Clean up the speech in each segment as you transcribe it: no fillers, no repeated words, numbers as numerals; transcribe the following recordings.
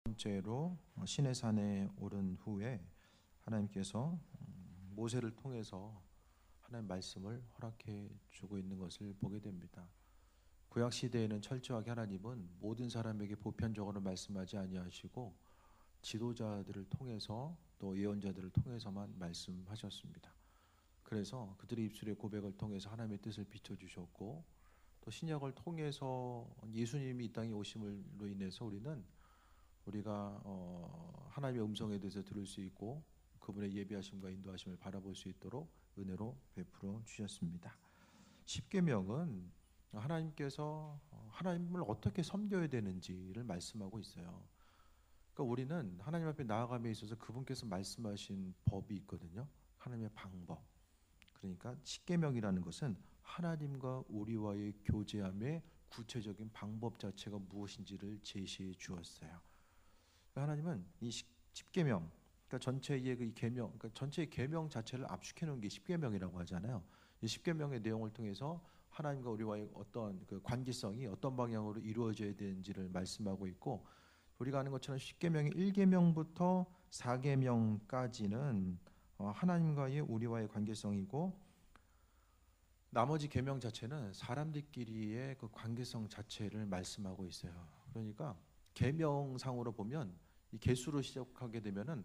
번째로 시내산에 오른 후에 하나님께서 모세를 통해서 하나님 말씀을 허락해 주고 있는 것을 보게 됩니다. 구약 시대에는 철저하게 하나님은 모든 사람에게 보편적으로 말씀하지 아니하시고 지도자들을 통해서 또 예언자들을 통해서만 말씀하셨습니다. 그래서 그들의 입술의 고백을 통해서 하나님의 뜻을 비춰주셨고, 또 신약을 통해서 예수님이 이 땅에 오심으로 인해서 우리가 하나님의 음성에 대해서 들을 수 있고 그분의 예비하심과 인도하심을 바라볼 수 있도록 은혜로 베풀어 주셨습니다. 십계명은 하나님께서 하나님을 어떻게 섬겨야 되는지를 말씀하고 있어요. 그러니까 우리는 하나님 앞에 나아감에 있어서 그분께서 말씀하신 법이 있거든요. 하나님의 방법. 그러니까 십계명이라는 것은 하나님과 우리와의 교제함의 구체적인 방법 자체가 무엇인지를 제시해 주었어요. 하나님은 이 십계명, 그러니까 전체의 그 계명, 그러니까 전체의 계명 자체를 압축해 놓은 게 십계명이라고 하잖아요. 이 십계명의 내용을 통해서 하나님과 우리와의 어떤 그 관계성이 어떤 방향으로 이루어져야 되는지를 말씀하고 있고, 우리가 아는 것처럼 십계명의 1계명부터 4계명까지는 하나님과의 우리와의 관계성이고, 나머지 계명 자체는 사람들끼리의 그 관계성 자체를 말씀하고 있어요. 그러니까 계명상으로 보면 이 개수로 시작하게 되면은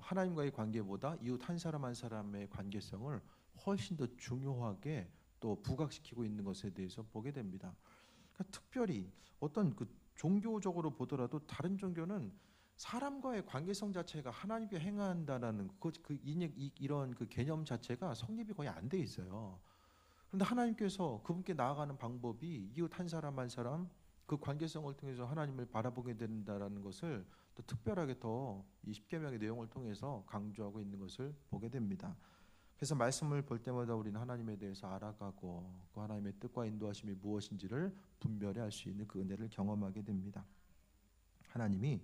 하나님과의 관계보다 이웃 한 사람 한 사람의 관계성을 훨씬 더 중요하게 또 부각시키고 있는 것에 대해서 보게 됩니다. 그러니까 특별히 어떤 그 종교적으로 보더라도 다른 종교는 사람과의 관계성 자체가 하나님께 행한다라는 이런 그 개념 자체가 성립이 거의 안 돼 있어요. 그런데 하나님께서 그분께 나아가는 방법이 이웃 한 사람 한 사람 그 관계성을 통해서 하나님을 바라보게 된다라는 것을 또 특별하게 더 이 십계명의 내용을 통해서 강조하고 있는 것을 보게 됩니다. 그래서 말씀을 볼 때마다 우리는 하나님에 대해서 알아가고 그 하나님의 뜻과 인도하심이 무엇인지를 분별히 알 수 있는 그 은혜를 경험하게 됩니다. 하나님이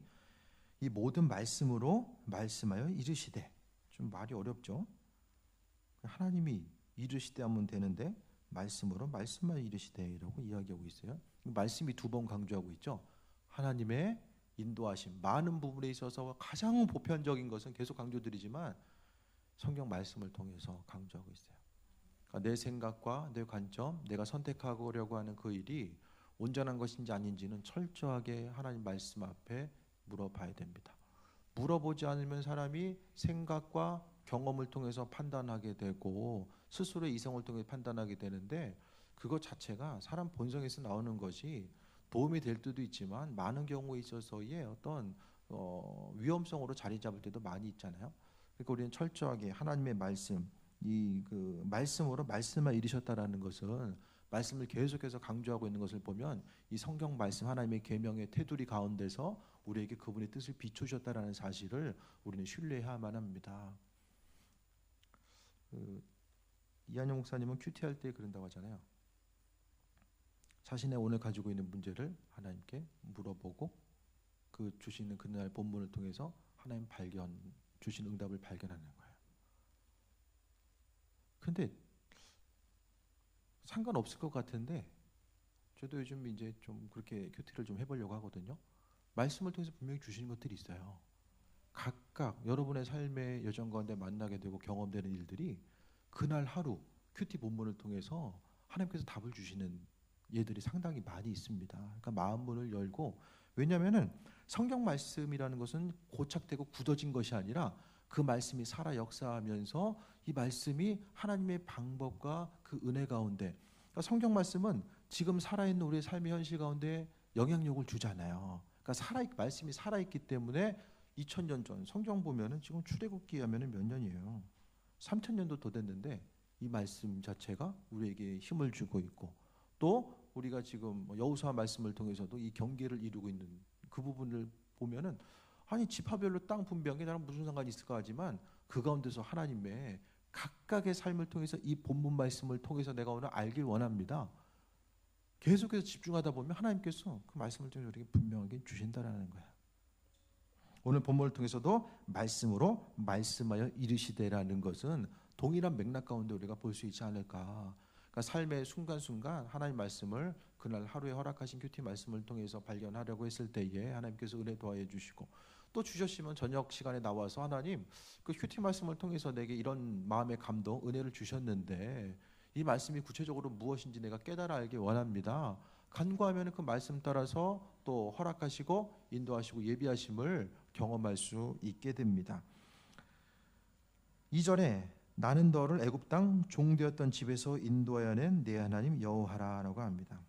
이 모든 말씀으로 말씀하여 이르시되, 좀 말이 어렵죠? 하나님이 이르시되 하면 되는데 말씀으로 말씀하여 이르시되라고 이야기하고 있어요. 말씀이 두 번 강조하고 있죠. 하나님의 인도하심, 많은 부분에 있어서 가장 보편적인 것은 계속 강조드리지만 성경 말씀을 통해서 강조하고 있어요. 그러니까 내 생각과 내 관점, 내가 선택하려고 하는 그 일이 온전한 것인지 아닌지는 철저하게 하나님 말씀 앞에 물어봐야 됩니다. 물어보지 않으면 사람이 생각과 경험을 통해서 판단하게 되고 스스로의 이성을 통해 판단하게 되는데, 그것 자체가 사람 본성에서 나오는 것이 도움이 될 때도 있지만 많은 경우에 있어서의 어떤 위험성으로 자리 잡을 때도 많이 있잖아요. 그러니까 우리는 철저하게 하나님의 말씀, 이 그 말씀으로 말씀만 이르셨다라는 것은 말씀을 계속해서 강조하고 있는 것을 보면 이 성경 말씀 하나님의 계명의 테두리 가운데서 우리에게 그분의 뜻을 비추셨다라는 사실을 우리는 신뢰해야만 합니다. 이한영 목사님은 큐티할 때 그런다고 하잖아요. 자신의 오늘 가지고 있는 문제를 하나님께 물어보고 그 주시는 그날 본문을 통해서 하나님 주신 응답을 발견하는 거예요. 근데 상관없을 것 같은데 저도 요즘 이제 좀 그렇게 큐티를 좀 해보려고 하거든요. 말씀을 통해서 분명히 주시는 것들이 있어요. 각각 여러분의 삶의 여정 가운데 만나게 되고 경험되는 일들이 그날 하루 큐티 본문을 통해서 하나님께서 답을 주시는 예들이 상당히 많이 있습니다. 그러니까 마음 문을 열고, 왜냐하면은 성경 말씀이라는 것은 고착되고 굳어진 것이 아니라 그 말씀이 살아 역사하면서 이 말씀이 하나님의 방법과 그 은혜 가운데, 그러니까 성경 말씀은 지금 살아있는 우리의 삶의 현실 가운데 영향력을 주잖아요. 그러니까 말씀이 살아있기 때문에 2000년 전 성경 보면은 지금 출애굽기 하면은 몇 년이에요? 3000년도 더 됐는데 이 말씀 자체가 우리에게 힘을 주고 있고, 또 우리가 지금 여호수아 말씀을 통해서도 이 경계를 이루고 있는 그 부분을 보면은, 아니 지파별로 땅 분배한 게 나랑 무슨 상관이 있을까 하지만 그 가운데서 하나님의 각각의 삶을 통해서 이 본문 말씀을 통해서 내가 오늘 알길 원합니다. 계속해서 집중하다 보면 하나님께서 그 말씀을 통해서 우리에게 분명하게 주신다라는 거야. 오늘 본문을 통해서도 말씀으로 말씀하여 이르시되라는 것은 동일한 맥락 가운데 우리가 볼 수 있지 않을까. 그러니까 삶의 순간순간 하나님 말씀을 그날 하루에 허락하신 큐티 말씀을 통해서 발견하려고 했을 때에 하나님께서 은혜 더하여 주시고, 또 주셨으면 저녁 시간에 나와서 하나님 그 큐티 말씀을 통해서 내게 이런 마음의 감동, 은혜를 주셨는데 이 말씀이 구체적으로 무엇인지 내가 깨달아 알기 원합니다. 간구하면 그 말씀 따라서 또 허락하시고 인도하시고 예비하심을 경험할 수 있게 됩니다. 2절에 나는 너를 애굽 땅 종되었던 집에서 인도하여 낸 내 하나님 여호와라라고 합니다.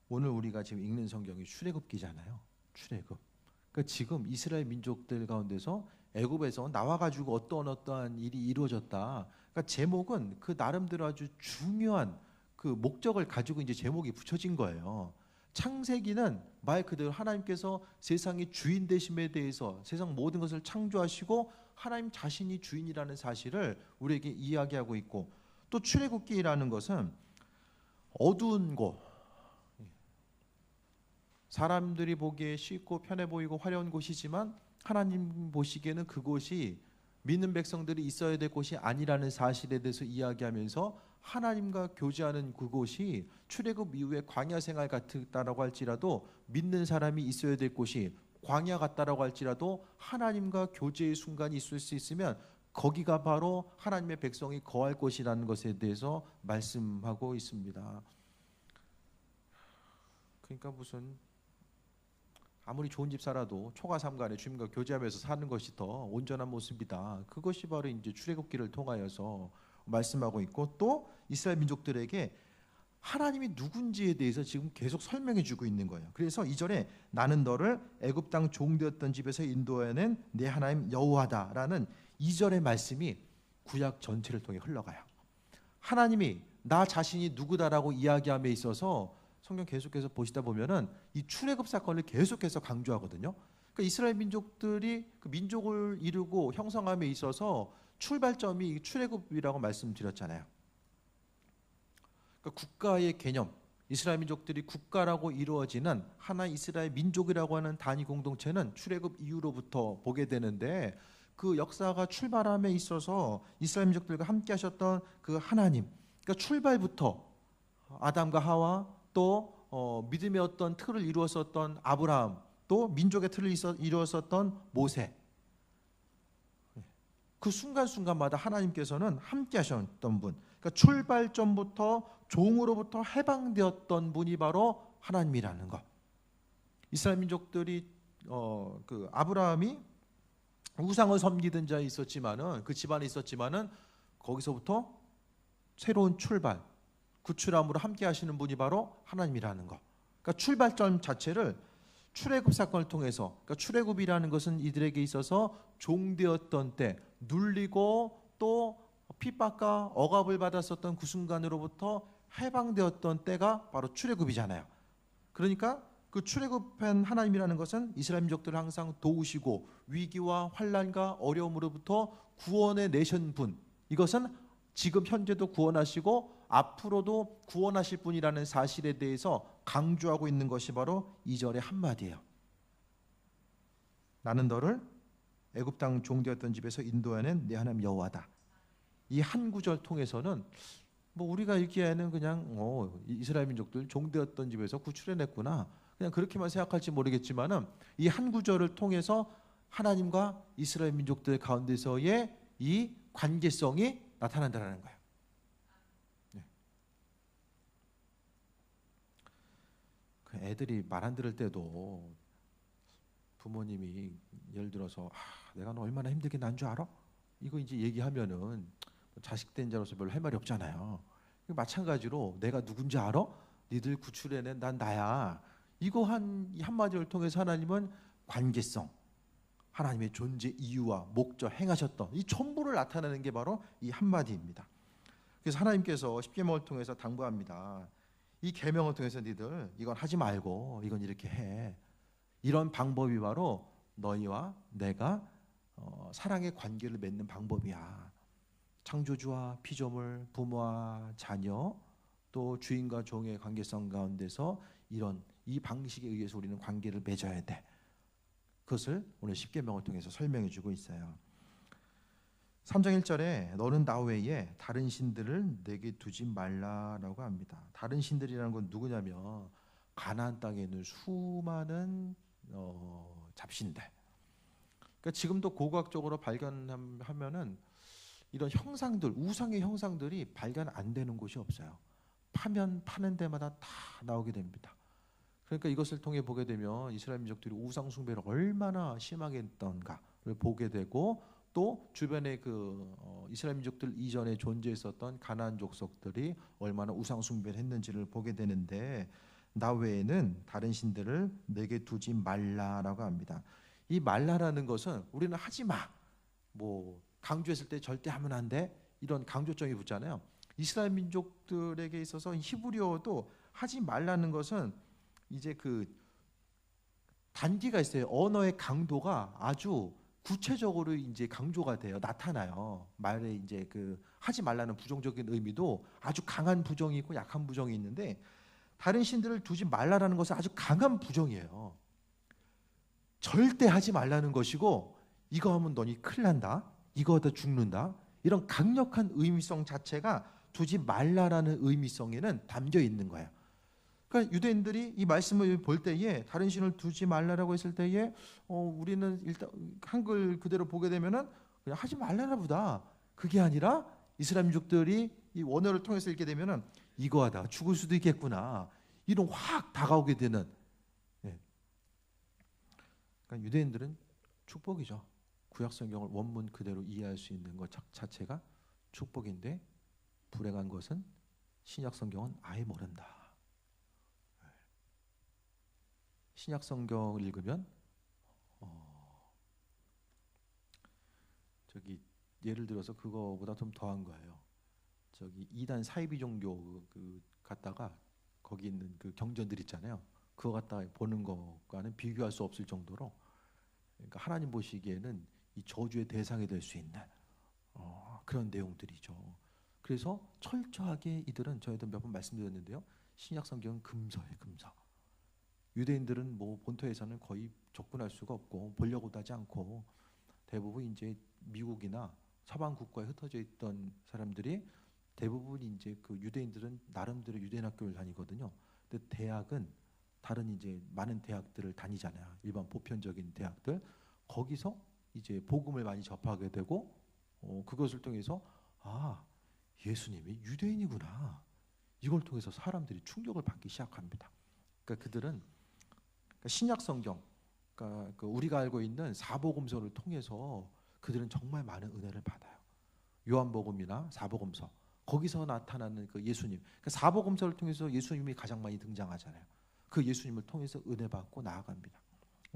오늘 우리가 지금 읽는 성경이 출애굽기잖아요. 출애굽. 그러니까 지금 이스라엘 민족들 가운데서 애굽에서 나와가지고 어떠한 일이 이루어졌다. 그러니까 제목은 그 나름대로 아주 중요한 그 목적을 가지고 이제 제목이 붙여진 거예요. 창세기는 말 그대로 하나님께서 세상의 주인 되심에 대해서 세상 모든 것을 창조하시고 하나님 자신이 주인이라는 사실을 우리에게 이야기하고 있고, 또 출애굽기라는 것은 어두운 곳, 사람들이 보기에 쉽고 편해 보이고 화려한 곳이지만 하나님 보시기에는 그곳이 믿는 백성들이 있어야 될 곳이 아니라는 사실에 대해서 이야기하면서 하나님과 교제하는 그곳이 출애굽 이후에 광야 생활 같다라고 할지라도 믿는 사람이 있어야 될 곳이 광야 같다라고 할지라도 하나님과 교제의 순간이 있을 수 있으면 거기가 바로 하나님의 백성이 거할 곳이라는 것에 대해서 말씀하고 있습니다. 그러니까 무슨 아무리 좋은 집 살아도 초가 삼간에 주님과 교제하면서 사는 것이 더 온전한 모습이다. 그것이 바로 이제 출애굽기를 통하여서 말씀하고 있고, 또 이스라엘 민족들에게 하나님이 누군지에 대해서 지금 계속 설명해 주고 있는 거예요. 그래서 2절에 나는 너를 애굽 땅 종되었던 집에서 인도해낸 내 하나님 여호와다라는 2절의 말씀이 구약 전체를 통해 흘러가요. 하나님이 나 자신이 누구다라고 이야기함에 있어서 성경 계속해서 보시다 보면은 이 출애굽 사건을 계속해서 강조하거든요. 그러니까 이스라엘 민족들이 그 민족을 이루고 형성함에 있어서 출발점이 출애굽이라고 말씀드렸잖아요. 그러니까 국가의 개념, 이스라엘 민족들이 국가라고 이루어지는 하나 이스라엘 민족이라고 하는 단위 공동체는 출애굽 이후로부터 보게 되는데, 그 역사가 출발함에 있어서 이스라엘 민족들과 함께 하셨던 그 하나님, 그러니까 출발부터 아담과 하와, 또 믿음의 어떤 틀을 이루었었던 아브라함, 또 민족의 틀을 이루었었던 모세, 그 순간순간마다 하나님께서는 함께 하셨던 분, 그러니까 출발점부터 종으로부터 해방되었던 분이 바로 하나님이라는 것. 이스라엘 민족들이 그 아브라함이 우상을 섬기던 자에 있었지만은, 그 집안에 있었지만은 거기서부터 새로운 출발, 구출함으로 함께 하시는 분이 바로 하나님이라는 것. 그러니까 출발점 자체를 출애굽 사건을 통해서, 그러니까 출애굽이라는 것은 이들에게 있어서 종되었던 때, 눌리고 또 핍박과 억압을 받았었던 그 순간으로부터 해방되었던 때가 바로 출애굽이잖아요. 그러니까 그 출애굽한 하나님이라는 것은 이스라엘 민족들을 항상 도우시고 위기와 환난과 어려움으로부터 구원해 내신 분, 이것은 지금 현재도 구원하시고 앞으로도 구원하실 분이라는 사실에 대해서 강조하고 있는 것이 바로 2절의 한마디예요. 나는 너를 애굽 땅 종되었던 집에서 인도해낸 내 하나님 여호와다. 이 한 구절 통해서는 뭐 우리가 읽기에는 그냥 이스라엘 민족들 종되었던 집에서 구출해냈구나, 그냥 그렇게만 생각할지 모르겠지만은 이 한 구절을 통해서 하나님과 이스라엘 민족들 가운데서의 이 관계성이 나타난다는 거예요. 네. 그 애들이 말 안 들을 때도 부모님이 예를 들어서 내가 너 얼마나 힘들게 난 줄 알아? 이거 이제 얘기하면은 자식 된 자로서 별로 할 말이 없잖아요. 마찬가지로 내가 누군지 알아? 니들 구출해낸 난 나야. 이거 이 한마디를 통해서 하나님은 관계성, 하나님의 존재 이유와 목적, 행하셨던 이 전부를 나타내는 게 바로 이 한마디입니다. 그래서 하나님께서 십계명을 통해서 당부합니다. 이 계명을 통해서 니들 이건 하지 말고 이건 이렇게 해. 이런 방법이 바로 너희와 내가 사랑의 관계를 맺는 방법이야. 창조주와 피조물, 부모와 자녀, 또 주인과 종의 관계성 가운데서 이 방식에 의해서 우리는 관계를 맺어야 돼. 그것을 오늘 십계명을 통해서 설명해 주고 있어요. 3장 1절에 너는 나 외에 다른 신들을 내게 두지 말라라고 합니다. 다른 신들이라는 건 누구냐면 가나안 땅에 있는 수많은 잡신들. 그러니까 지금도 고고학적으로 발견하면은 이런 형상들, 우상의 형상들이 발견 안 되는 곳이 없어요. 파는 데마다 다 나오게 됩니다. 그러니까 이것을 통해 보게 되면 이스라엘 민족들이 우상 숭배를 얼마나 심하게 했던가를 보게 되고, 또 주변에 이스라엘 민족들 이전에 존재했었던 가나안 족속들이 얼마나 우상 숭배를 했는지를 보게 되는데, 나 외에는 다른 신들을 내게 두지 말라라고 합니다. 이 말라라는 것은 우리는 하지 마, 뭐 강조했을 때 절대 하면 안 돼, 이런 강조점이 붙잖아요. 이스라엘 민족들에게 있어서 히브리어도 하지 말라는 것은 이제 단기가 있어요. 언어의 강도가 아주 구체적으로 이제 강조가 돼요. 나타나요. 말에 이제 하지 말라는 부정적인 의미도 아주 강한 부정이 있고 약한 부정이 있는데, 다른 신들을 두지 말라라는 것은 아주 강한 부정이에요. 절대 하지 말라는 것이고, 이거 하면 너니 큰일 난다, 이거 하다 죽는다, 이런 강력한 의미성 자체가 두지 말라라는 의미성에는 담겨 있는 거예요. 그러니까 유대인들이 이 말씀을 볼 때에 다른 신을 두지 말라라고 했을 때에 우리는 일단 한글 그대로 보게 되면은 그냥 하지 말라나 보다, 그게 아니라 이스라엘 민족들이 이 원어를 통해서 읽게 되면은 이거 하다 죽을 수도 있겠구나, 이런 확 다가오게 되는. 그러니까 유대인들은 축복이죠. 구약 성경을 원문 그대로 이해할 수 있는 것 자체가 축복인데, 불행한 것은 신약 성경은 아예 모른다. 신약 성경을 읽으면 예를 들어서 그거보다 좀 더한 거예요. 이단 사이비 종교 갖다가 거기 있는 경전들 있잖아요. 그거 갖다 보는 것과는 비교할 수 없을 정도로, 그러니까 하나님 보시기에는 이 저주의 대상이 될 수 있는 그런 내용들이죠. 그래서 철저하게 이들은, 저희도 몇 번 말씀드렸는데요, 신약 성경은 금서예요, 금서. 유대인들은 뭐 본토에서는 거의 접근할 수가 없고 보려고도 하지 않고, 대부분 이제 미국이나 서방 국가에 흩어져 있던 사람들이 대부분 이제 유대인들은 나름대로 유대인 학교를 다니거든요. 근데 대학은 다른 이제 많은 대학들을 다니잖아요. 일반 보편적인 대학들. 거기서 이제 복음을 많이 접하게 되고, 그것을 통해서 예수님이 유대인이구나, 이걸 통해서 사람들이 충격을 받기 시작합니다. 그러니까 그들은 신약 성경, 그러니까 우리가 알고 있는 사복음서를 통해서 그들은 정말 많은 은혜를 받아요. 요한복음이나 사복음서, 거기서 나타나는 예수님, 사복음서를 통해서 예수님이 가장 많이 등장하잖아요. 그 예수님을 통해서 은혜 받고 나아갑니다.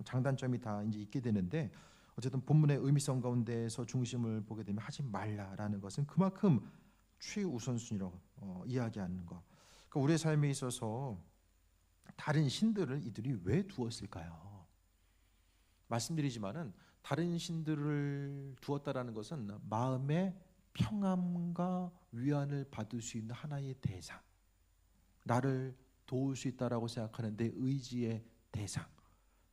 장단점이 다 이제 있게 되는데, 어쨌든 본문의 의미성 가운데서 중심을 보게 되면 하지 말라라는 것은 그만큼 최우선순위로 이야기하는 것. 그러니까 우리의 삶에 있어서 다른 신들을 이들이 왜 두었을까요? 말씀드리지만은 다른 신들을 두었다라는 것은 마음의 평안과 위안을 받을 수 있는 하나의 대상, 나를 도울 수 있다라고 생각하는 내 의지의 대상,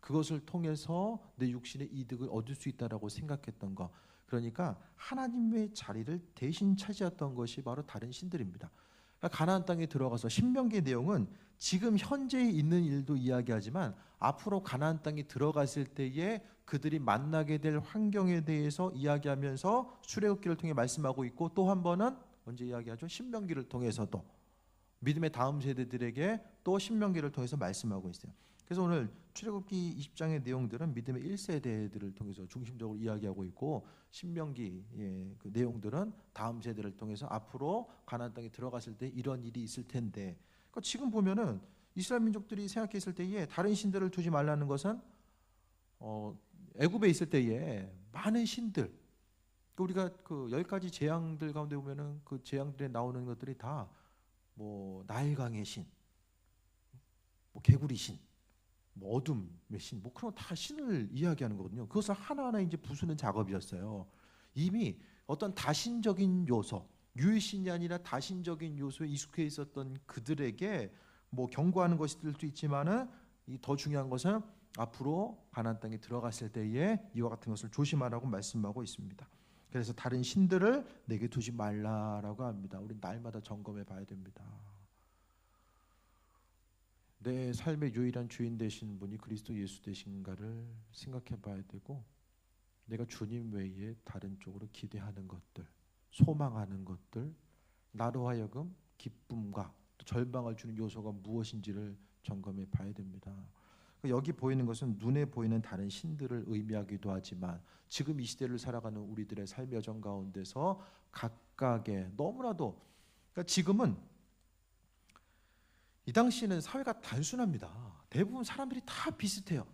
그것을 통해서 내 육신의 이득을 얻을 수 있다라고 생각했던 것, 그러니까 하나님의 자리를 대신 차지했던 것이 바로 다른 신들입니다. 그러니까 가나안 땅에 들어가서 신명기의 내용은 지금 현재 있는 일도 이야기하지만 앞으로 가나안 땅에 들어갔을 때에 그들이 만나게 될 환경에 대해서 이야기하면서 출애굽기를 통해 말씀하고 있고, 또 한 번은 언제 이야기하죠? 신명기를 통해서도 믿음의 다음 세대들에게 또 신명기를 통해서 말씀하고 있어요. 그래서 오늘 출애굽기 20장의 내용들은 믿음의 1세대들을 통해서 중심적으로 이야기하고 있고, 신명기의 그 내용들은 다음 세대를 통해서 앞으로 가나안 땅에 들어갔을 때 이런 일이 있을 텐데, 그러니까 지금 보면은 이스라엘 민족들이 생각했을 때에 다른 신들을 두지 말라는 것은 애굽에 있을 때에 많은 신들, 우리가 10가지 재앙들 가운데 보면은 그 재앙들에 나오는 것들이 다 뭐 나일강의 신, 뭐 개구리 신, 뭐 어둠의 신, 뭐 그런 다 신을 이야기하는 거거든요. 그것을 하나하나 이제 부수는 작업이었어요. 이미 어떤 다신적인 요소, 유일신이 아니라 다신적인 요소에 익숙해 있었던 그들에게 뭐 경고하는 것일도 있지만은 더 중요한 것은 앞으로 가나안 땅에 들어갔을 때에 이와 같은 것을 조심하라고 말씀하고 있습니다. 그래서 다른 신들을 내게 두지 말라라고 합니다. 우리 날마다 점검해 봐야 됩니다. 내 삶의 유일한 주인 되신 분이 그리스도 예수 되신가를 생각해 봐야 되고, 내가 주님 외에 다른 쪽으로 기대하는 것들, 소망하는 것들, 나로 하여금 기쁨과 또 절망을 주는 요소가 무엇인지를 점검해 봐야 됩니다. 여기 보이는 것은 눈에 보이는 다른 신들을 의미하기도 하지만, 지금 이 시대를 살아가는 우리들의 삶의 여정 가운데서 각각의 너무나도, 그러니까 지금은 이 당시에는 사회가 단순합니다. 대부분 사람들이 다 비슷해요.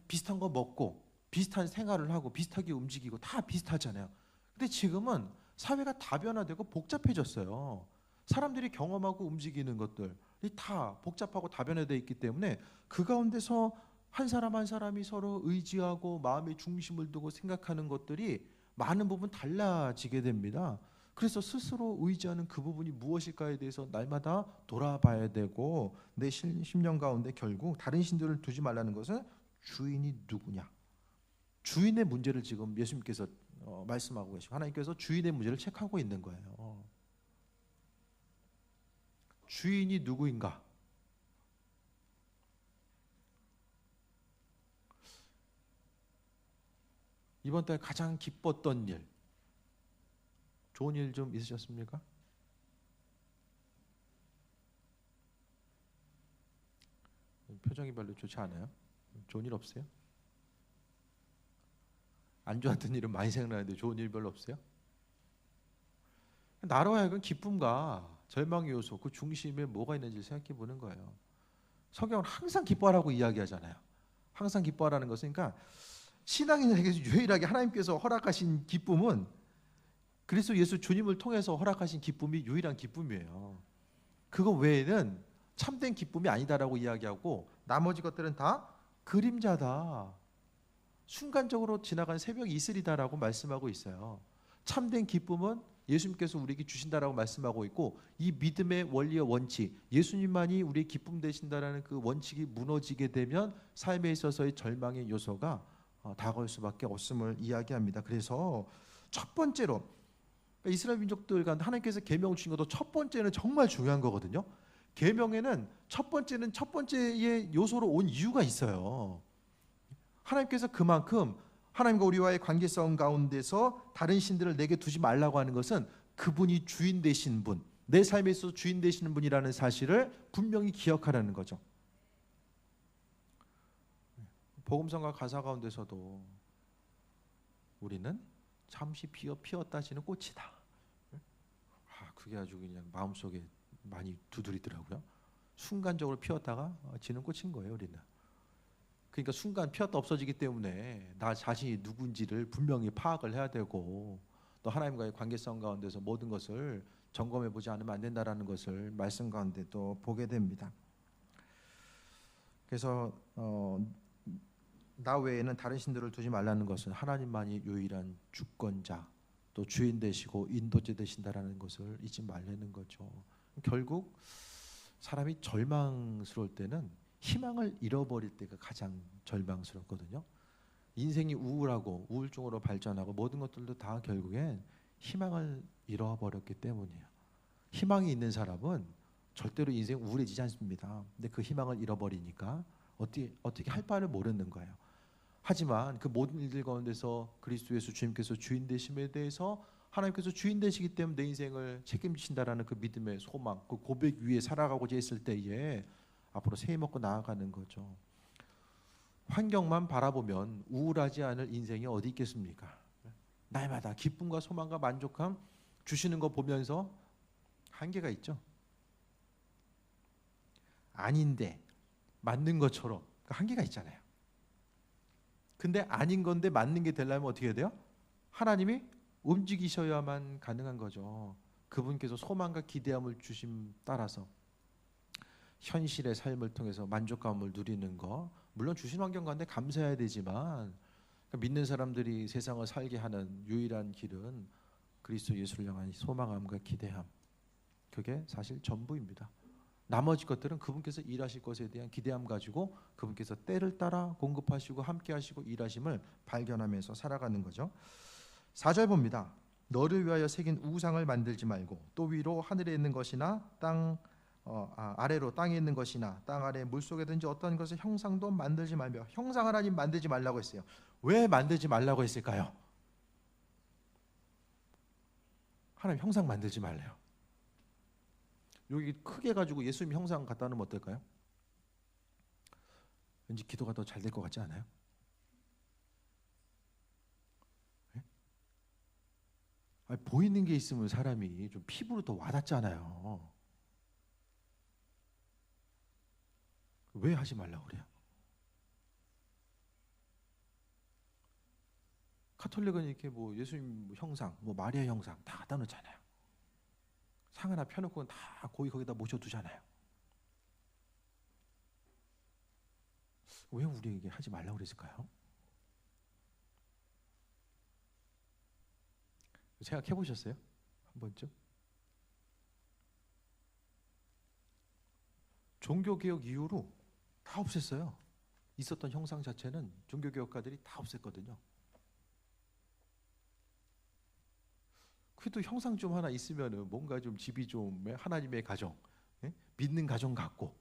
비슷한 거 먹고 비슷한 생활을 하고 비슷하게 움직이고 다 비슷하잖아요. 근데 지금은 사회가 다변화되고 복잡해졌어요. 사람들이 경험하고 움직이는 것들이 다 복잡하고 다변화되어 있기 때문에 그 가운데서 한 사람 한 사람이 서로 의지하고 마음의 중심을 두고 생각하는 것들이 많은 부분 달라지게 됩니다. 그래서 스스로 의지하는 그 부분이 무엇일까에 대해서 날마다 돌아봐야 되고, 내 심령 가운데 결국 다른 신들을 두지 말라는 것은 주인이 누구냐, 주인의 문제를 지금 예수님께서 말씀하고 계시고, 하나님께서 주인의 문제를 체크하고 있는 거예요. 주인이 누구인가? 이번 달 가장 기뻤던 일, 좋은 일 좀 있으셨습니까? 표정이 별로 좋지 않아요? 좋은 일 없어요? 안 좋았던 일은 많이 생각나는데 좋은 일 별로 없어요? 나로 하여금 기쁨과 절망의 요소, 그 중심에 뭐가 있는지 생각해 보는 거예요. 성경은 항상 기뻐하라고 이야기하잖아요. 항상 기뻐하라는 것은, 그러니까 신앙인에게서 유일하게 하나님께서 허락하신 기쁨은 그리스도 예수 주님을 통해서 허락하신 기쁨이 유일한 기쁨이에요. 그거 외에는 참된 기쁨이 아니다라고 이야기하고, 나머지 것들은 다 그림자다, 순간적으로 지나간 새벽 이슬이다라고 말씀하고 있어요. 참된 기쁨은 예수님께서 우리에게 주신다라고 말씀하고 있고, 이 믿음의 원리와 원칙, 예수님만이 우리의 기쁨 되신다라는 그 원칙이 무너지게 되면 삶에 있어서의 절망의 요소가 다가올 수밖에 없음을 이야기합니다. 그래서 첫 번째로 이스라엘 민족들 가운데 하나님께서 계명을 주신 것도 첫 번째는 정말 중요한 거거든요. 계명에는 첫 번째의 요소로 온 이유가 있어요. 하나님께서 그만큼 하나님과 우리와의 관계성 가운데서 다른 신들을 내게 두지 말라고 하는 것은 그분이 주인 되신 분, 내 삶에 있어서 주인 되시는 분이라는 사실을 분명히 기억하라는 거죠. 복음성과 가사 가운데서도 우리는 잠시 피었다 지는 꽃이다. 그게 아주 그냥 마음속에 많이 두드리더라고요. 순간적으로 피었다가 지는 꽃인 거예요, 우리는. 그러니까 순간 피었다 없어지기 때문에 나 자신이 누군지를 분명히 파악을 해야 되고, 또 하나님과의 관계성 가운데서 모든 것을 점검해 보지 않으면 안 된다라는 것을 말씀 가운데 또 보게 됩니다. 그래서 나 외에는 다른 신들을 두지 말라는 것은 하나님만이 유일한 주권자, 또 주인 되시고 인도자 되신다라는 것을 잊지 말라는 거죠. 결국 사람이 절망스러울 때는 희망을 잃어버릴 때가 가장 절망스럽거든요. 인생이 우울하고 우울증으로 발전하고 모든 것들도 다 결국엔 희망을 잃어버렸기 때문이에요. 희망이 있는 사람은 절대로 인생 우울해지지 않습니다. 근데 그 희망을 잃어버리니까 어떻게 할 바를 모르는 거예요. 하지만 그 모든 일들 가운데서 그리스도 예수 주님께서 주인 되심에 대해서, 하나님께서 주인 되시기 때문에 내 인생을 책임지신다라는 그 믿음의 소망, 그 고백 위에 살아가고자 했을 때에 앞으로 새 먹고 나아가는 거죠. 환경만 바라보면 우울하지 않을 인생이 어디 있겠습니까? 날마다 기쁨과 소망과 만족함 주시는 거 보면서 한계가 있죠. 아닌데 맞는 것처럼 한계가 있잖아요. 근데 아닌 건데 맞는 게 되려면 어떻게 해야 돼요? 하나님이 움직이셔야만 가능한 거죠. 그분께서 소망과 기대함을 주심 따라서 현실의 삶을 통해서 만족감을 누리는 거, 물론 주신 환경 가운데 감사해야 되지만, 믿는 사람들이 세상을 살게 하는 유일한 길은 그리스도 예수를 향한 소망함과 기대함, 그게 사실 전부입니다. 나머지 것들은 그분께서 일하실 것에 대한 기대함 가지고 그분께서 때를 따라 공급하시고 함께 하시고 일하심을 발견하면서 살아가는 거죠. 4절 봅니다. 너를 위하여 새긴 우상을 만들지 말고 또 위로 하늘에 있는 것이나 아래로 땅에 있는 것이나 땅 아래 물속에든지 어떤 것의 형상도 만들지 말며. 형상 하나님 만들지 말라고 했어요. 왜 만들지 말라고 했을까요? 하나님 형상 만들지 말래요. 여기 크게 가지고 예수님 형상 갖다 놓으면 어떨까요? 왠지 기도가 더 잘 될 것 같지 않아요? 네? 아니, 보이는 게 있으면 사람이 좀 피부로 더 와닿잖아요. 왜 하지 말라고 그래요? 카톨릭은 이렇게 뭐 예수님 형상, 뭐 마리아 형상 다 갖다 놓잖아요. 상 하나 펴놓고 다 거기다 모셔두잖아요. 왜 우리에게 하지 말라고 그랬을까요? 생각해 보셨어요? 한 번쯤? 종교개혁 이후로 다 없앴어요. 있었던 형상 자체는 종교개혁가들이 다 없앴거든요. 그래도 형상 좀 하나 있으면은 뭔가 좀 집이 좀 하나님의 가정, 믿는 가정 같고,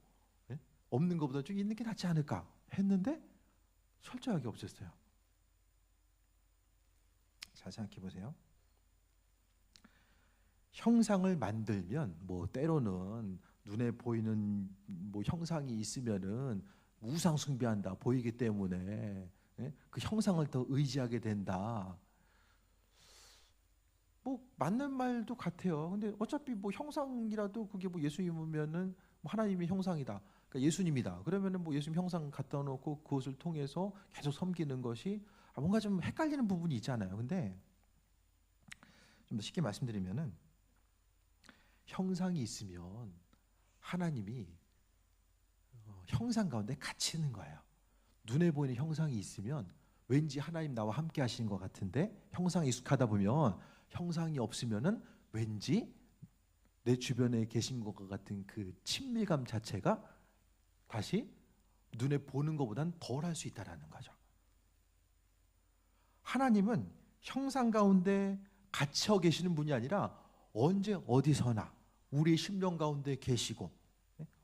없는 것보다 좀 있는 게 낫지 않을까 했는데 철저하게 없앴어요. 잘 생각해 보세요. 형상을 만들면 뭐 때로는 눈에 보이는 뭐 형상이 있으면은 우상 숭배한다 보이기 때문에 그 형상을 더 의지하게 된다. 뭐 맞는 말도 같아요. 근데 어차피 뭐 형상이라도 그게 뭐 예수님이면은 뭐 하나님의 형상이다. 그러니까 예수님이다. 그러면은 뭐 예수님 형상 갖다 놓고 그것을 통해서 계속 섬기는 것이 뭔가 좀 헷갈리는 부분이 있잖아요. 근데 좀 더 쉽게 말씀드리면은 형상이 있으면 하나님이 형상 가운데 같이 있는 거예요. 눈에 보이는 형상이 있으면 왠지 하나님 나와 함께 하시는 것 같은데 형상에 익숙하다 보면 형상이 없으면은 왠지 내 주변에 계신 것 같은 그 친밀감 자체가 다시 눈에 보는 것보다는 덜 할 수 있다라는 거죠. 하나님은 형상 가운데 갇혀 계시는 분이 아니라 언제 어디서나 우리의 심령 가운데 계시고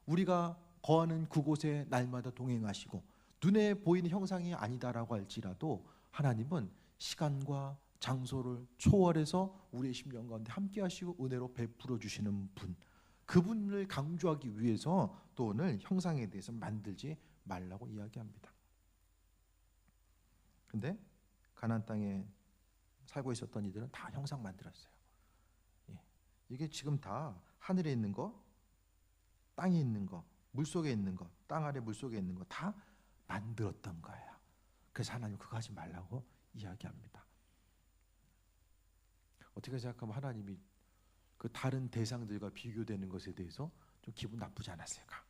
우리가 거하는 그곳에 날마다 동행하시고 눈에 보이는 형상이 아니다라고 할지라도 하나님은 시간과 장소를 초월해서 우리의 심령 가운데 함께 하시고 은혜로 베풀어 주시는 분, 그분을 강조하기 위해서 또 오늘 형상에 대해서 만들지 말라고 이야기합니다. 근데 가나안 땅에 살고 있었던 이들은 다 형상 만들었어요. 이게 지금 다 하늘에 있는 거, 땅에 있는 거, 물속에 있는 거, 땅 아래 물속에 있는 거 다 만들었던 거예요. 그래서 하나님 그거 하지 말라고 이야기합니다. 어떻게 생각하면 하나님이 그 다른 대상들과 비교되는 것에 대해서 좀 기분 나쁘지 않았을까?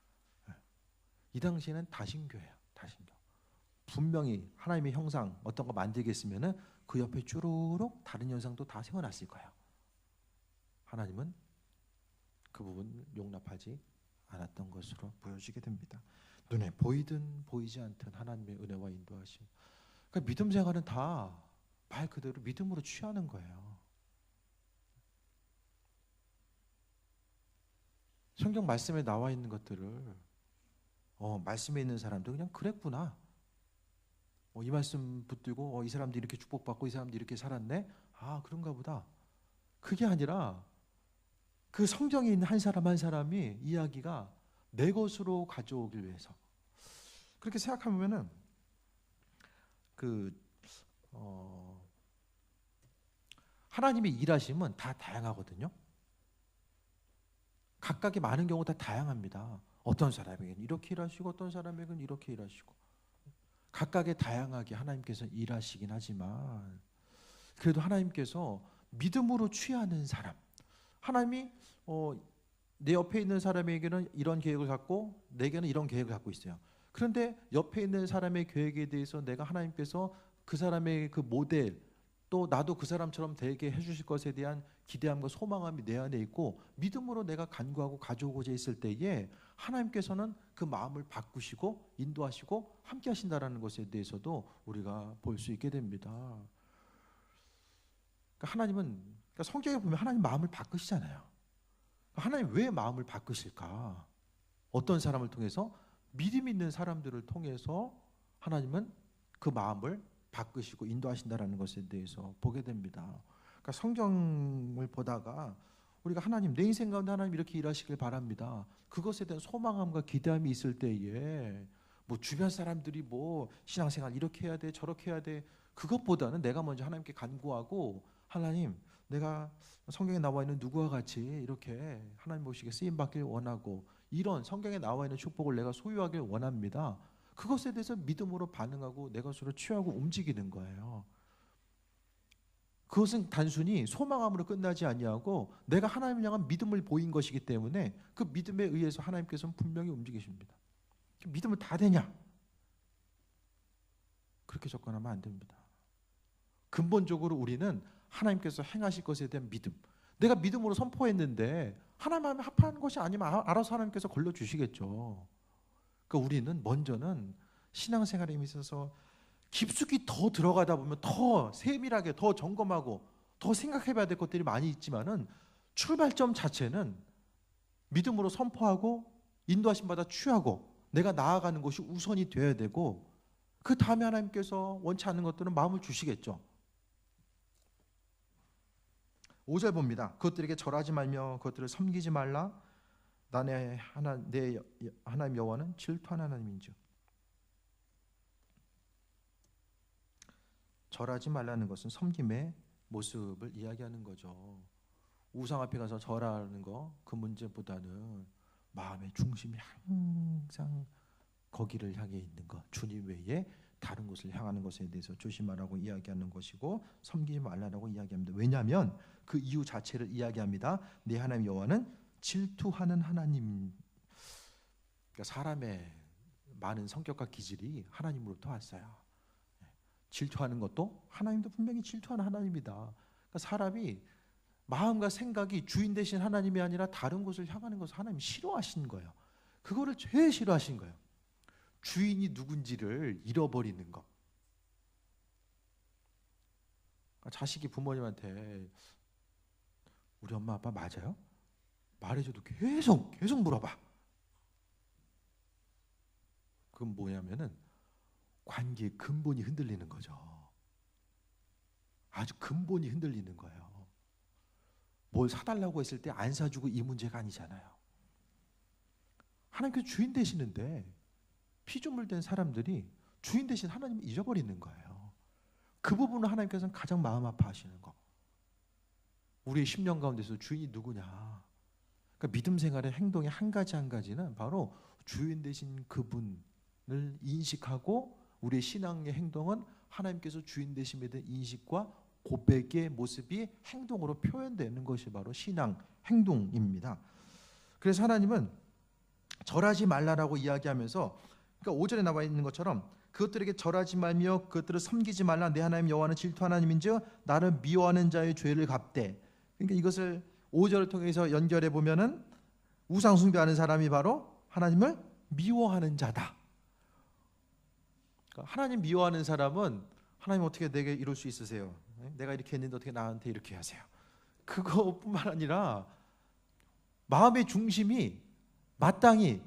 이 당시에는 다신교예요. 다신교. 분명히 하나님의 형상 어떤 거 만들겠으면은 그 옆에 쭈루룩 다른 형상도 다 세워놨을 거예요. 하나님은 그 부분 용납하지 않았던 것으로 보여지게 됩니다. 눈에 보이든 보이지 않든 하나님의 은혜와 인도하심. 그러니까 믿음 생활은 다 말 그대로 믿음으로 취하는 거예요. 성경 말씀에 나와 있는 것들을 말씀에 있는 사람도 그냥 그랬구나. 이 말씀 붙들고 이 사람도 이렇게 축복받고 이 사람도 이렇게 살았네. 아 그런가 보다. 그게 아니라 그 성경에 있는 한 사람 한 사람이 이야기가 내 것으로 가져오길 위해서 그렇게 생각하면은 하나님의 일하심은 다 다양하거든요. 각각의 많은 경우 다 다양합니다. 어떤 사람에게는 이렇게 일하시고 어떤 사람에게는 이렇게 일하시고 각각의 다양하게 하나님께서 일하시긴 하지만 그래도 하나님께서 믿음으로 취하는 사람, 하나님이 내 옆에 있는 사람에게는 이런 계획을 갖고 내게는 이런 계획을 갖고 있어요. 그런데 옆에 있는 사람의 계획에 대해서 내가 하나님께서 그 사람의 그 모델 또 나도 그 사람처럼 되게 해주실 것에 대한 기대함과 소망함이 내 안에 있고 믿음으로 내가 간구하고 가져오고자 했을 때에 하나님께서는 그 마음을 바꾸시고 인도하시고 함께 하신다라는 것에 대해서도 우리가 볼 수 있게 됩니다. 하나님은 성경에 보면 하나님 마음을 바꾸시잖아요. 하나님 왜 마음을 바꾸실까? 어떤 사람을 통해서? 믿음 있는 사람들을 통해서 하나님은 그 마음을 바꾸시고 인도하신다라는 것에 대해서 보게 됩니다. 그러니까 성경을 보다가 우리가 하나님, 내 인생 가운데 하나님 이렇게 일하시길 바랍니다. 그것에 대한 소망함과 기대함이 있을 때에 뭐 주변 사람들이 뭐 신앙생활 이렇게 해야 돼, 저렇게 해야 돼, 그것보다는 내가 먼저 하나님께 간구하고, 하나님, 내가 성경에 나와 있는 누구와 같이 이렇게 하나님 보시기에 쓰임 받길 원하고, 이런 성경에 나와 있는 축복을 내가 소유하길 원합니다. 그것에 대해서 믿음으로 반응하고 내 것으로 취하고 움직이는 거예요. 그것은 단순히 소망함으로 끝나지 아니하고 내가 하나님을 향한 믿음을 보인 것이기 때문에 그 믿음에 의해서 하나님께서는 분명히 움직이십니다. 믿음은 다 되냐? 그렇게 접근하면 안 됩니다. 근본적으로 우리는 하나님께서 행하실 것에 대한 믿음, 내가 믿음으로 선포했는데 하나님하면 합한 것이 아니면 알아서 하나님께서 걸러주시겠죠. 그러니까 우리는 먼저는 신앙생활에 있어서 깊숙이 더 들어가다 보면 더 세밀하게 더 점검하고 더 생각해봐야 될 것들이 많이 있지만은 출발점 자체는 믿음으로 선포하고 인도하심 받아 취하고 내가 나아가는 것이 우선이 되어야 되고, 그 다음에 하나님께서 원치 않는 것들은 마음을 주시겠죠. 5절 봅니다. 그것들에게 절하지 말며 그것들을 섬기지 말라. 내 하나님 여호와는 질투하는 하나님인즉. 절하지 말라는 것은 섬김의 모습을 이야기하는 거죠. 우상 앞에 가서 절하는 거, 그 문제보다는 마음의 중심이 항상 거기를 향해 있는 것, 주님 외에 다른 곳을 향하는 것에 대해서 조심하라고 이야기하는 것이고, 섬기지 말라라고 이야기합니다. 왜냐하면 그 이유 자체를 이야기합니다. 내 하나님 여호와는 질투하는 하나님. 그러니까 사람의 많은 성격과 기질이 하나님으로부터 왔어요. 질투하는 것도 하나님도 분명히 질투하는 하나님이다. 그러니까 사람이 마음과 생각이 주인 되신 하나님이 아니라 다른 곳을 향하는 것을 하나님이 싫어하신 거예요. 그거를 제일 싫어하신 거예요. 주인이 누군지를 잃어버리는 것. 자식이 부모님한테 우리 엄마 아빠 맞아요? 말해줘도 계속 물어봐. 그건 뭐냐면은 관계의 근본이 흔들리는 거죠. 아주 근본이 흔들리는 거예요. 뭘 사달라고 했을 때 안 사주고 이 문제가 아니잖아요. 하나님께서 주인 되시는데 피조물 된 사람들이 주인 되신 하나님을 잊어버리는 거예요. 그 부분을 하나님께서는 가장 마음 아파하시는 거. 우리의 10년 가운데서 주인이 누구냐. 그러니까 믿음 생활의 행동의 한 가지는 바로 주인 되신 그분을 인식하고, 우리의 신앙의 행동은 하나님께서 주인 되심에 대한 인식과 고백의 모습이 행동으로 표현되는 것이 바로 신앙 행동입니다. 그래서 하나님은 절하지 말라라고 이야기하면서, 그러니까 5절에 나와 있는 것처럼 그것들에게 절하지 말며 그것들을 섬기지 말라. 내 하나님 여호와는 질투 하나님인즉 나를 미워하는 자의 죄를 갚되. 그러니까 이것을 5절을 통해서 연결해 보면은 우상 숭배하는 사람이 바로 하나님을 미워하는 자다. 그러니까 하나님 미워하는 사람은 하나님 어떻게 내게 이럴 수 있으세요? 내가 이렇게 했는데 어떻게 나한테 이렇게 하세요? 그것뿐만 아니라 마음의 중심이 마땅히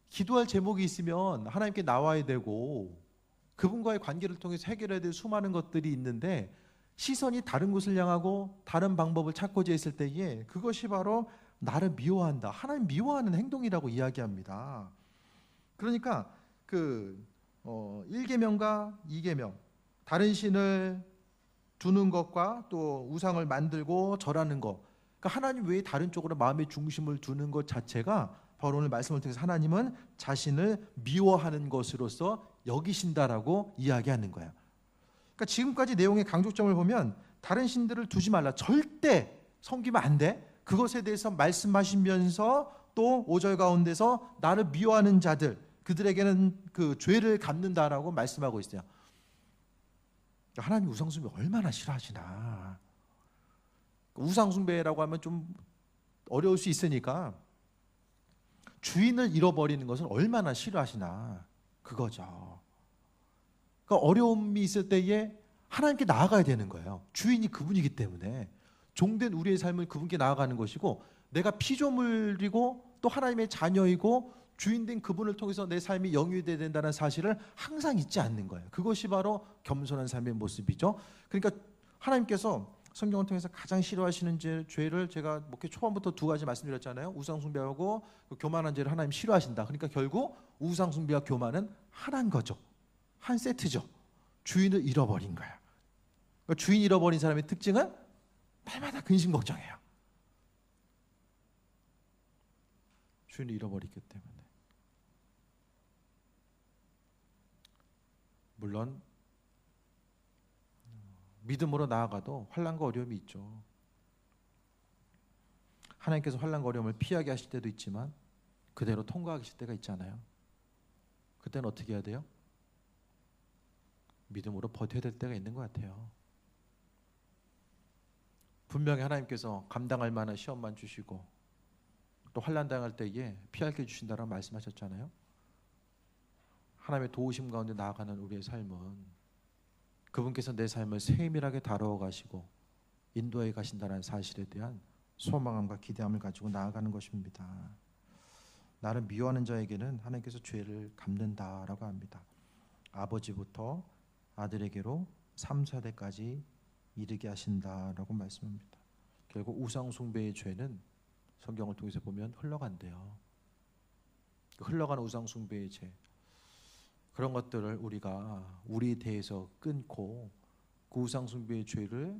기도할 제목이 있으면 하나님께 나와야 되고, 그분과의 관계를 통해서 해결해야 될 수많은 것들이 있는데 시선이 다른 곳을 향하고 다른 방법을 찾고자 했을 때에 그것이 바로 나를 미워한다, 하나님 미워하는 행동이라고 이야기합니다. 그러니까 그 1계명과 2계명, 다른 신을 두는 것과 또 우상을 만들고 절하는 것, 그러니까 하나님 외에 다른 쪽으로 마음의 중심을 두는 것 자체가 바로 오늘 말씀을 통해서 하나님은 자신을 미워하는 것으로서 여기신다라고 이야기하는 거예요. 그러니까 지금까지 내용의 강조점을 보면 다른 신들을 두지 말라, 절대 섬기면 안 돼, 그것에 대해서 말씀하시면서 또 5절 가운데서 나를 미워하는 자들, 그들에게는 그 죄를 갚는다라고 말씀하고 있어요. 하나님 우상숭배 얼마나 싫어하시나. 우상숭배라고 하면 좀 어려울 수 있으니까 주인을 잃어버리는 것을 얼마나 싫어하시나 그거죠. 그러니까 어려움이 있을 때에 하나님께 나아가야 되는 거예요. 주인이 그분이기 때문에 종된 우리의 삶을 그분께 나아가는 것이고, 내가 피조물이고 또 하나님의 자녀이고 주인된 그분을 통해서 내 삶이 영위되어야 된다는 사실을 항상 잊지 않는 거예요. 그것이 바로 겸손한 삶의 모습이죠. 그러니까 하나님께서 성경을 통해서 가장 싫어하시는 죄를 제가 목회 초반부터 두 가지 말씀드렸잖아요. 우상숭배하고 교만한 죄를 하나님 싫어하신다. 그러니까 결국 우상숭배와 교만은 하나인 거죠. 한 세트죠. 주인을 잃어버린 거야. 그러니까 주인 잃어버린 사람의 특징은 날마다 근심 걱정해요. 주인을 잃어버리기 때문에. 물론 믿음으로 나아가도 환난과 어려움이 있죠. 하나님께서 환난과 어려움을 피하게 하실 때도 있지만 그대로 통과하실 때가 있잖아요. 그때는 어떻게 해야 돼요? 믿음으로 버텨야 될 때가 있는 것 같아요. 분명히 하나님께서 감당할 만한 시험만 주시고 또 환난 당할 때에 피할 게 주신다라고 말씀하셨잖아요. 하나님의 도우심 가운데 나아가는 우리의 삶은 그분께서 내 삶을 세밀하게 다루어 가시고 인도해 가신다는 사실에 대한 소망함과 기대함을 가지고 나아가는 것입니다. 나를 미워하는 자에게는 하나님께서 죄를 갚는다라고 합니다. 아버지부터 아들에게로 3, 4대까지 이르게 하신다라고 말씀합니다. 결국 우상 숭배의 죄는 성경을 통해서 보면 흘러간대요. 흘러가는 우상 숭배의 죄, 그런 것들을 우리가 우리에 대해서 끊고 그 우상 숭배의 죄를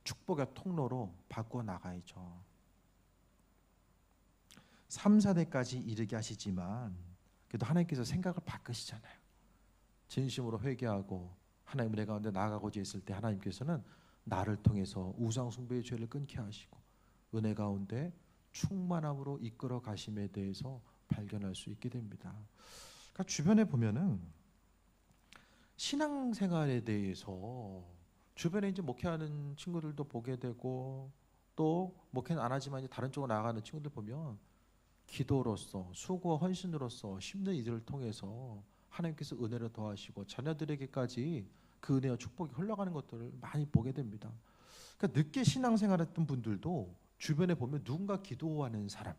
축복의 통로로 바꿔 나가야죠. 3, 4대까지 이르게 하시지만 그래도 하나님께서 생각을 바꾸시잖아요. 진심으로 회개하고 하나님 은혜 가운데 나아가고자 했을 때 하나님께서는 나를 통해서 우상 숭배의 죄를 끊게 하시고 은혜 가운데 충만함으로 이끌어 가심에 대해서 발견할 수 있게 됩니다. 그러니까 주변에 보면은 신앙생활에 대해서 주변에 이제 목회하는 친구들도 보게 되고 또 목회는 안 하지만 이제 다른 쪽으로 나아가는 친구들 보면 기도로서 수고와 헌신으로서 힘든 이들을 통해서 하나님께서 은혜를 더하시고 자녀들에게까지 그 은혜와 축복이 흘러가는 것들을 많이 보게 됩니다. 그러니까 늦게 신앙생활했던 분들도 주변에 보면 누군가 기도하는 사람,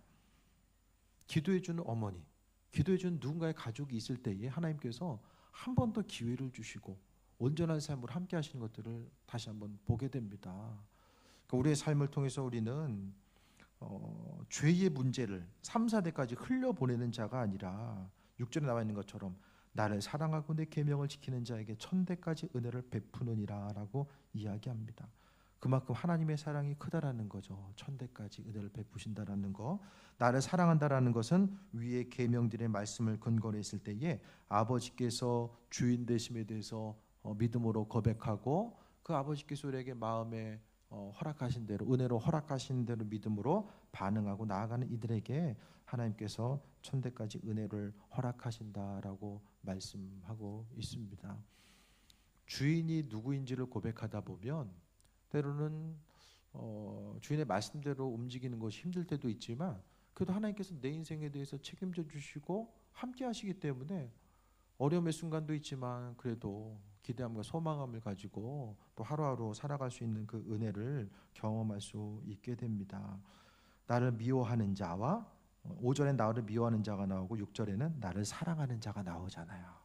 기도해주는 어머니, 기도해주는 누군가의 가족이 있을 때에 하나님께서 한 번 더 기회를 주시고 온전한 삶으로 함께 하시는 것들을 다시 한번 보게 됩니다. 그러니까 우리의 삶을 통해서 우리는 죄의 문제를 3, 4대까지 흘려보내는 자가 아니라 6절에 나와 있는 것처럼 나를 사랑하고 내 계명을 지키는 자에게 1000대까지 은혜를 베푸느니라 라고 이야기합니다. 그만큼 하나님의 사랑이 크다라는 거죠. 1000대까지 은혜를 베푸신다라는 거. 나를 사랑한다라는 것은 위의 계명들의 말씀을 근거로 했을 때에 아버지께서 주인 되심에 대해서 믿음으로 고백하고 그 아버지께서 우리에게 마음에 허락하신 대로 은혜로 허락하신 대로 믿음으로 반응하고 나아가는 이들에게 하나님께서 1000대까지 은혜를 허락하신다라고 말씀하고 있습니다. 주인이 누구인지를 고백하다 보면 때로는 주인의 말씀대로 움직이는 것이 힘들 때도 있지만 그래도 하나님께서 내 인생에 대해서 책임져 주시고 함께 하시기 때문에 어려움의 순간도 있지만 그래도 기대함과 소망함을 가지고 또 하루하루 살아갈 수 있는 그 은혜를 경험할 수 있게 됩니다. 나를 미워하는 자와 5절엔 나를 미워하는 자가 나오고 6절에는 나를 사랑하는 자가 나오잖아요.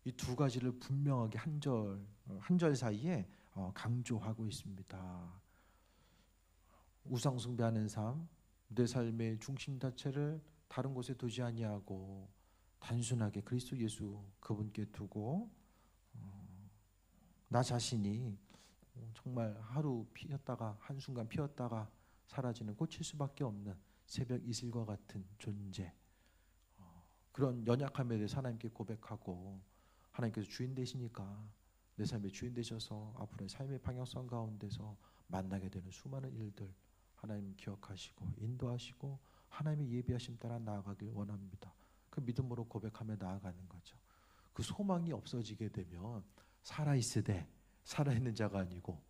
이 두 가지를 분명하게 한 절 사이에 강조하고 있습니다. 우상 숭배하는 삶, 내 삶의 중심 자체를 다른 곳에 두지 아니하고 단순하게 그리스도 예수 그분께 두고 나 자신이 정말 하루 피었다가 한순간 피었다가 사라지는 꽂힐 수밖에 없는 새벽 이슬과 같은 존재, 그런 연약함에 대해서 하나님께 고백하고 하나님께서 주인 되시니까 내 삶의 주인 되셔서 앞으로의 삶의 방향성 가운데서 만나게 되는 수많은 일들 하나님 기억하시고 인도하시고 하나님의 예비하심 따라 나아가길 원합니다. 그 믿음으로 고백하며 나아가는 거죠. 그 소망이 없어지게 되면 살아있는 자가 아니고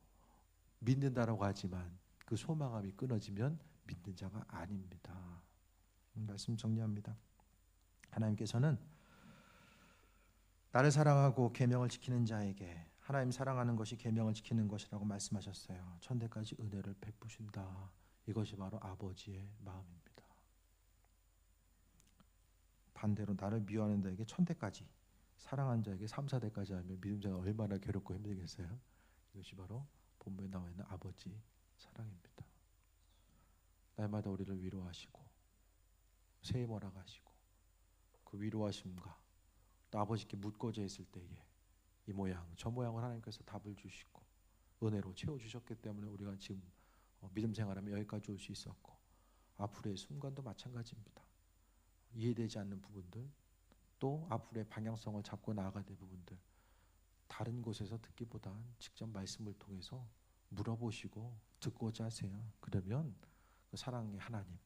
믿는다라고 하지만 그 소망함이 끊어지면 믿는 자가 아닙니다. 말씀 정리합니다. 하나님께서는 나를 사랑하고 계명을 지키는 자에게 하나님 사랑하는 것이 계명을 지키는 것이라고 말씀하셨어요. 천대까지 은혜를 베푸신다. 이것이 바로 아버지의 마음입니다. 반대로 나를 미워하는 자에게 천대까지, 사랑하는 자에게 3, 4대까지 하면 믿음자가 얼마나 괴롭고 힘들겠어요. 이것이 바로 본문에 나와 있는 아버지 사랑입니다. 날마다 우리를 위로하시고 새해 몰아가시고 그 위로하심과 또 아버지께 묻고자 했을 때에 이 모양 저 모양을 하나님께서 답을 주시고 은혜로 채워주셨기 때문에 우리가 지금 믿음 생활하며 여기까지 올 수 있었고, 앞으로의 순간도 마찬가지입니다. 이해되지 않는 부분들, 또 앞으로의 방향성을 잡고 나아가야 될 부분들, 다른 곳에서 듣기보단 직접 말씀을 통해서 물어보시고 듣고자 하세요. 그러면 그 사랑의 하나님,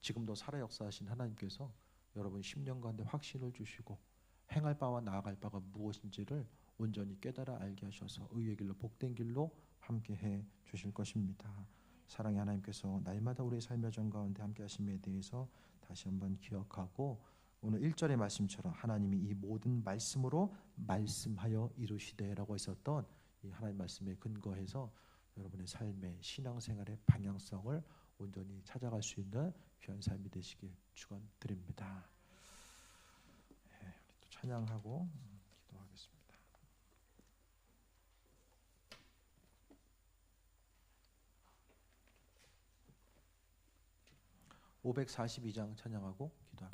지금도 살아 역사하신 하나님께서 여러분 10년간의 확신을 주시고 행할 바와 나아갈 바가 무엇인지를 온전히 깨달아 알게 하셔서 의의 길로 복된 길로 함께 해 주실 것입니다. 사랑의 하나님께서 날마다 우리의 삶의 전 가운데 함께 하심에 대해서 다시 한번 기억하고, 오늘 1절의 말씀처럼 하나님이 이 모든 말씀으로 말씀하여 이루시되라고 했었던 이 하나님 말씀에 근거해서 여러분의 삶의 신앙생활의 방향성을 온전히 찾아갈 수 있는 귀한 삶이 되시길 축원드립니다. 우리 또 찬양하고 기도하겠습니다. 542장 찬양하고 기도합니다.